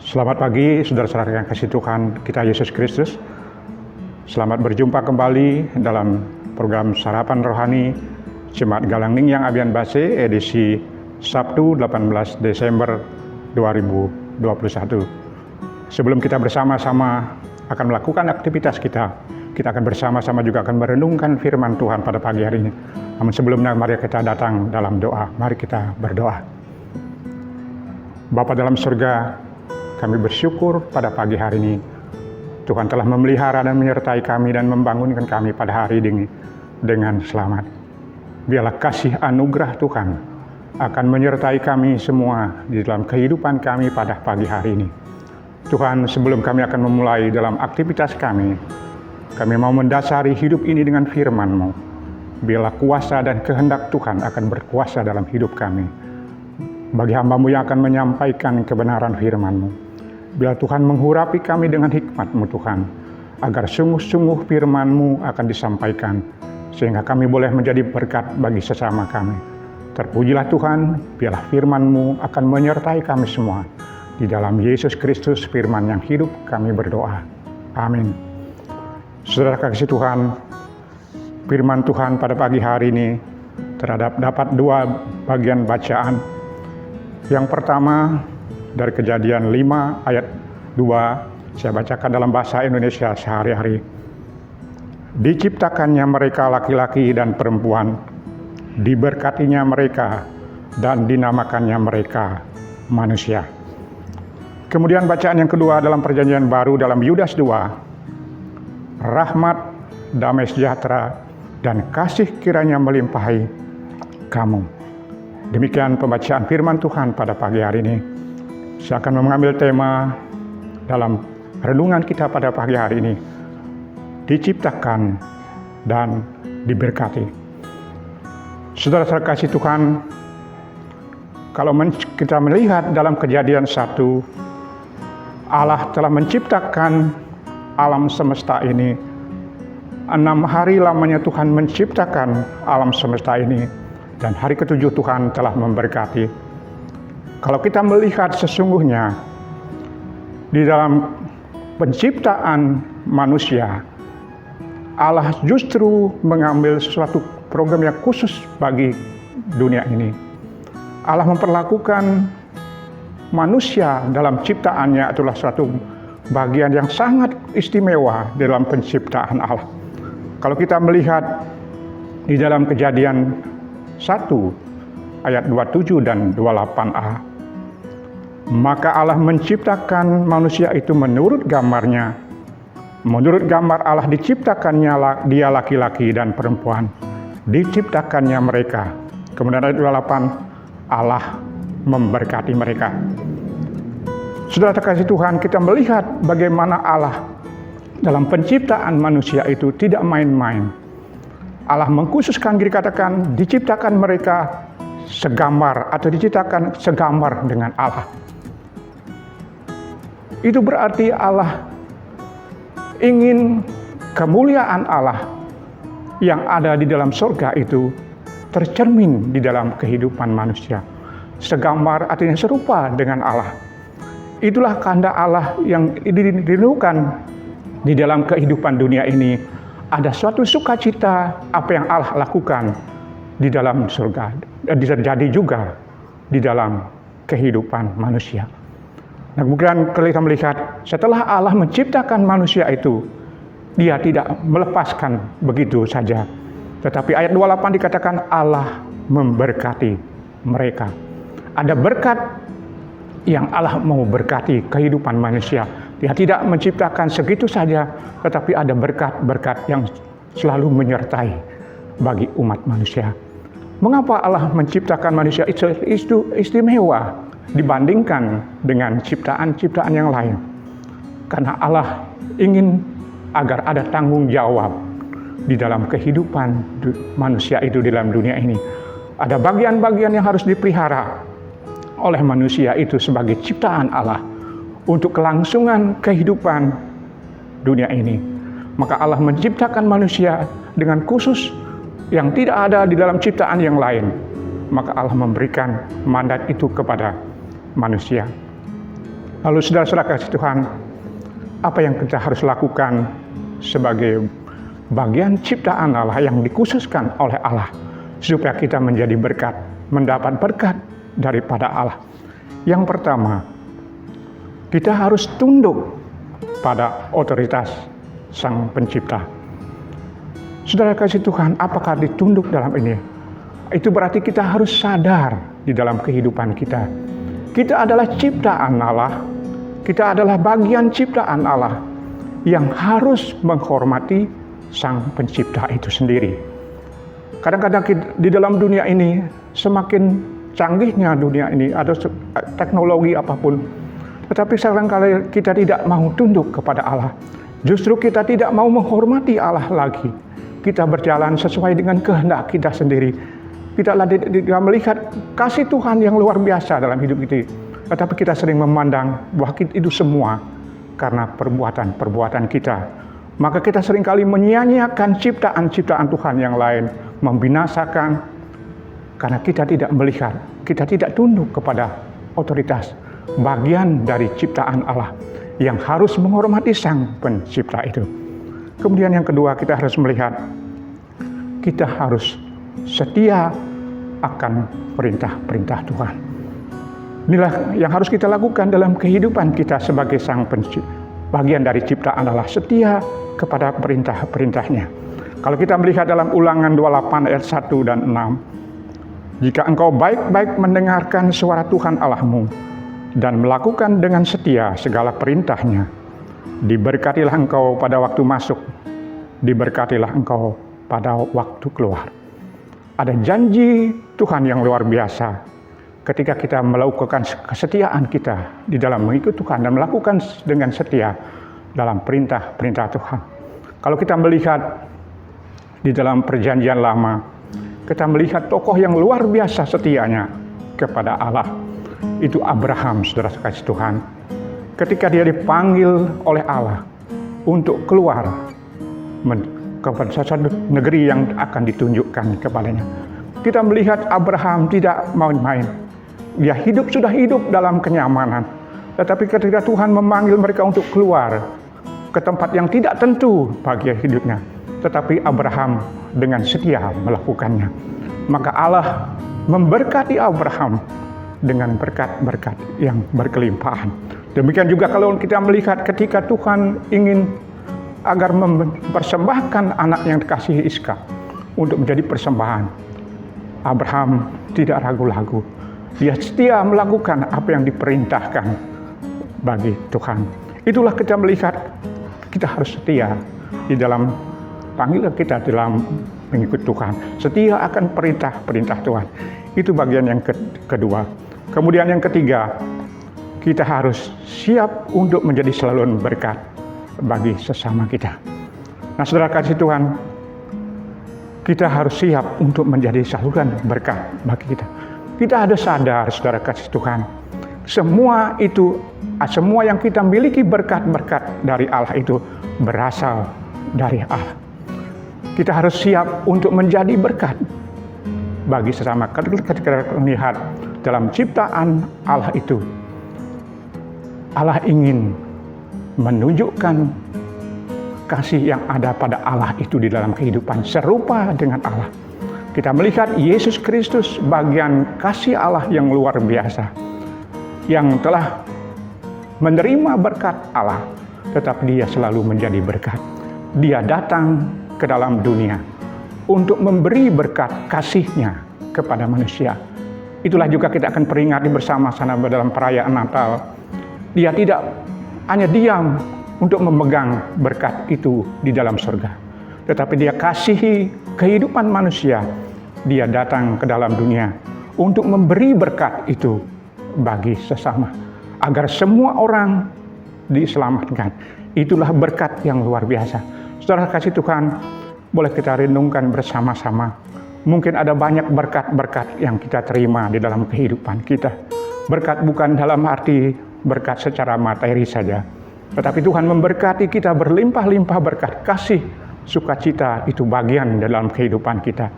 Selamat pagi, saudara-saudara yang kasih Tuhan kita Yesus Kristus. Selamat berjumpa kembali dalam program Sarapan Rohani Jemaat Galangning yang Abian Base edisi Sabtu 18 Desember 2021. Sebelum kita bersama-sama akan melakukan aktivitas kita akan bersama-sama juga akan merenungkan firman Tuhan pada pagi hari ini. Namun sebelumnya mari kita datang dalam doa, mari kita berdoa. Bapa dalam surga, kami bersyukur pada pagi hari ini Tuhan telah memelihara dan menyertai kami dan membangunkan kami pada hari ini dengan selamat. Biarlah kasih anugerah Tuhan akan menyertai kami semua di dalam kehidupan kami pada pagi hari ini. Tuhan, sebelum kami akan memulai dalam aktivitas kami mau mendasari hidup ini dengan firman-Mu. Biarlah kuasa dan kehendak Tuhan akan berkuasa dalam hidup kami. Bagi hamba-Mu yang akan menyampaikan kebenaran firman-Mu, biar Tuhan menghurapi kami dengan hikmat-Mu Tuhan, agar sungguh-sungguh firman-Mu akan disampaikan, sehingga kami boleh menjadi berkat bagi sesama kami. Terpujilah Tuhan, biarlah firman-Mu akan menyertai kami semua. Di dalam Yesus Kristus firman yang hidup kami berdoa. Amin. Saudara kasih Tuhan, firman Tuhan pada pagi hari ini dapat dua bagian bacaan. Yang pertama, dari Kejadian 5 ayat 2, saya bacakan dalam bahasa Indonesia sehari-hari. Diciptakannya mereka laki-laki dan perempuan, diberkatinya mereka dan dinamakannya mereka manusia. Kemudian bacaan yang kedua dalam Perjanjian Baru dalam Yudas 2, rahmat, damai sejahtera, dan kasih kiranya melimpahi kamu. Demikian pembacaan firman Tuhan pada pagi hari ini. Saya akan mengambil tema dalam renungan kita pada pagi hari ini, diciptakan dan diberkati. Saudara kasih Tuhan, kalau kita melihat dalam Kejadian 1, Allah telah menciptakan alam semesta ini. 6 hari lamanya Tuhan menciptakan alam semesta ini, dan hari ke-7 Tuhan telah memberkati. Kalau kita melihat sesungguhnya di dalam penciptaan manusia, Allah justru mengambil suatu program yang khusus bagi dunia ini. Allah memperlakukan manusia dalam ciptaannya itulah suatu bagian yang sangat istimewa dalam penciptaan Allah. Kalau kita melihat di dalam Kejadian 1 ayat 27 dan 28a, maka Allah menciptakan manusia itu menurut gambarnya. Menurut gambar Allah diciptakannya dia laki-laki dan perempuan. Diciptakannya mereka. Kemudian ayat 28, Allah memberkati mereka. Saudara terkasih Tuhan, kita melihat bagaimana Allah dalam penciptaan manusia itu tidak main-main. Allah mengkhususkan dikatakan diciptakan mereka segambar atau diciptakan segambar dengan Allah. Itu berarti Allah ingin kemuliaan Allah yang ada di dalam surga itu tercermin di dalam kehidupan manusia. Segambar artinya serupa dengan Allah. Itulah kehendak Allah yang dirindukan di dalam kehidupan dunia ini. Ada suatu sukacita apa yang Allah lakukan di dalam surga. Terjadi juga di dalam kehidupan manusia. Nah, kemudian kita melihat setelah Allah menciptakan manusia itu, Dia tidak melepaskan begitu saja. Tetapi ayat 28 dikatakan Allah memberkati mereka. Ada berkat yang Allah mau berkati kehidupan manusia. Dia tidak menciptakan segitu saja, tetapi ada berkat-berkat yang selalu menyertai bagi umat manusia. Mengapa Allah menciptakan manusia itu istimewa dibandingkan dengan ciptaan-ciptaan yang lain? Karena Allah ingin agar ada tanggung jawab di dalam kehidupan manusia itu di dalam dunia ini. Ada bagian-bagian yang harus dipelihara oleh manusia itu sebagai ciptaan Allah untuk kelangsungan kehidupan dunia ini. Maka Allah menciptakan manusia dengan khusus yang tidak ada di dalam ciptaan yang lain. maka Allah memberikan mandat itu kepada manusia. Lalu saudara-saudara kasih Tuhan, apa yang kita harus lakukan sebagai bagian ciptaan Allah yang dikhususkan oleh Allah supaya kita menjadi berkat, mendapat berkat daripada Allah? Yang pertama, kita harus tunduk pada otoritas Sang Pencipta. Saudara kasih Tuhan, apakah ditunduk dalam ini? Itu berarti kita harus sadar di dalam kehidupan kita. Kita adalah ciptaan Allah. Kita adalah bagian ciptaan Allah yang harus menghormati Sang Pencipta itu sendiri. Kadang-kadang di dalam dunia ini, semakin canggihnya dunia ini, ada teknologi apapun, tetapi seringkali kita tidak mau tunduk kepada Allah. Justru kita tidak mau menghormati Allah lagi. Kita berjalan sesuai dengan kehendak kita sendiri. Kita tidak melihat kasih Tuhan yang luar biasa dalam hidup kita. Tetapi kita sering memandang bahwa itu semua karena perbuatan-perbuatan kita. Maka kita seringkali menyia-nyiakan ciptaan-ciptaan Tuhan yang lain, membinasakan, karena kita tidak melihat, kita tidak tunduk kepada otoritas, bagian dari ciptaan Allah yang harus menghormati Sang Pencipta itu. Kemudian yang kedua, kita harus melihat, kita harus setia akan perintah-perintah Tuhan. Inilah yang harus kita lakukan dalam kehidupan kita sebagai Sang Pencipta, bagian dari ciptaan Allah, setia kepada perintah-perintahnya. Kalau kita melihat dalam Ulangan 28 ayat 1 dan 6, jika engkau baik-baik mendengarkan suara Tuhan Allahmu dan melakukan dengan setia segala perintahnya, diberkatilah engkau pada waktu masuk, diberkatilah engkau pada waktu keluar. Ada janji Tuhan yang luar biasa ketika kita melakukan kesetiaan kita di dalam mengikuti Tuhan dan melakukan dengan setia dalam perintah-perintah Tuhan. Kalau kita melihat di dalam Perjanjian Lama, kita melihat tokoh yang luar biasa setianya kepada Allah. Itu Abraham, saudara kasih Tuhan. Ketika dia dipanggil oleh Allah untuk keluar kepada satu negeri yang akan ditunjukkan kepadanya, kita melihat Abraham tidak main-main. Dia sudah hidup dalam kenyamanan. Tetapi ketika Tuhan memanggil mereka untuk keluar ke tempat yang tidak tentu bagi hidupnya, tetapi Abraham dengan setia melakukannya. Maka Allah memberkati Abraham dengan berkat-berkat yang berkelimpahan. Demikian juga kalau kita melihat ketika Tuhan ingin agar mempersembahkan anak yang dikasihi Iskak untuk menjadi persembahan, Abraham tidak ragu-ragu. Dia setia melakukan apa yang diperintahkan bagi Tuhan. Itulah kita melihat kita harus setia di dalam panggilan kita dalam mengikuti Tuhan. Setia akan perintah-perintah Tuhan. Itu bagian yang kedua. Kemudian yang ketiga, kita harus siap untuk menjadi saluran berkat bagi sesama kita. Nah, saudara kasih Tuhan, kita harus siap untuk menjadi saluran berkat bagi kita. Kita harus sadar, saudara kasih Tuhan, semua yang kita miliki berkat-berkat dari Allah itu berasal dari Allah. Kita harus siap untuk menjadi berkat bagi sesama. Ketika kita melihat dalam ciptaan Allah itu, Allah ingin menunjukkan kasih yang ada pada Allah itu di dalam kehidupan serupa dengan Allah. Kita melihat Yesus Kristus bagian kasih Allah yang luar biasa, yang telah menerima berkat Allah, tetapi dia selalu menjadi berkat. Dia datang ke dalam dunia untuk memberi berkat kasih-Nya kepada manusia. Itulah juga kita akan peringati bersama-sama dalam perayaan Natal. Dia tidak hanya diam untuk memegang berkat itu di dalam surga, tetapi dia kasihi kehidupan manusia. Dia datang ke dalam dunia untuk memberi berkat itu bagi sesama, agar semua orang diselamatkan. Itulah berkat yang luar biasa. Saudara kasih Tuhan, boleh kita renungkan bersama-sama. Mungkin ada banyak berkat-berkat yang kita terima di dalam kehidupan kita. Berkat bukan dalam arti berkat secara materi saja, tetapi Tuhan memberkati kita berlimpah-limpah berkat kasih, sukacita itu bagian dalam kehidupan kita.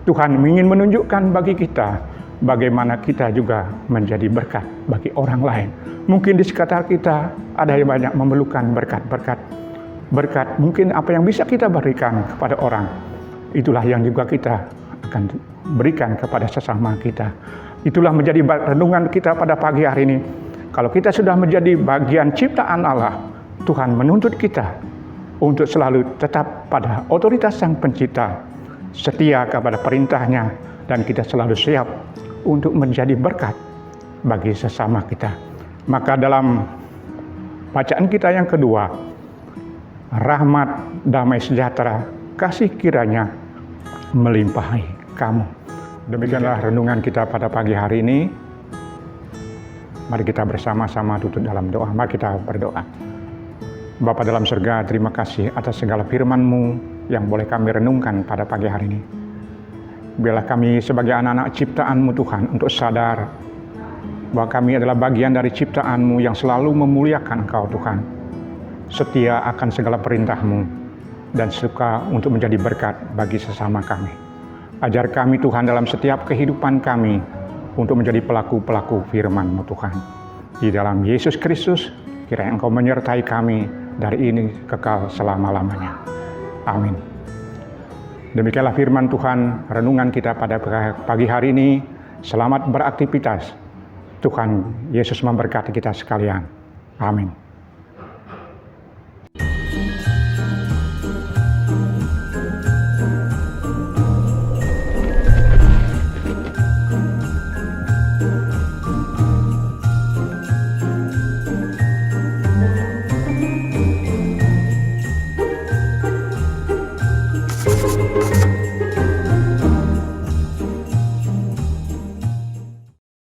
Tuhan ingin menunjukkan bagi kita bagaimana kita juga menjadi berkat bagi orang lain. Mungkin di sekitar kita ada yang banyak memerlukan berkat. Mungkin apa yang bisa kita berikan kepada orang, itulah yang juga kita akan berikan kepada sesama kita. Itulah menjadi renungan kita pada pagi hari ini. Kalau kita sudah menjadi bagian ciptaan Allah, Tuhan menuntut kita untuk selalu tetap pada otoritas Sang Pencipta, setia kepada perintahnya, dan kita selalu siap untuk menjadi berkat bagi sesama kita. Maka dalam bacaan kita yang kedua, rahmat, damai sejahtera, kasih kiranya melimpahi kamu. Demikianlah renungan kita pada pagi hari ini. Mari kita bersama-sama tutup dalam doa. Mari kita berdoa. Bapa dalam surga, terima kasih atas segala firman-Mu yang boleh kami renungkan pada pagi hari ini. Biarlah kami sebagai anak-anak ciptaan-Mu Tuhan untuk sadar bahwa kami adalah bagian dari ciptaan-Mu yang selalu memuliakan Engkau Tuhan. Setia akan segala perintah-Mu dan suka untuk menjadi berkat bagi sesama kami. Ajar kami Tuhan dalam setiap kehidupan kami untuk menjadi pelaku-pelaku firman-Mu Tuhan. Di dalam Yesus Kristus, kiranya Engkau menyertai kami dari ini kekal selama-lamanya. Amin. Demikianlah firman Tuhan, renungan kita pada pagi hari ini. Selamat beraktivitas. Tuhan Yesus memberkati kita sekalian. Amin.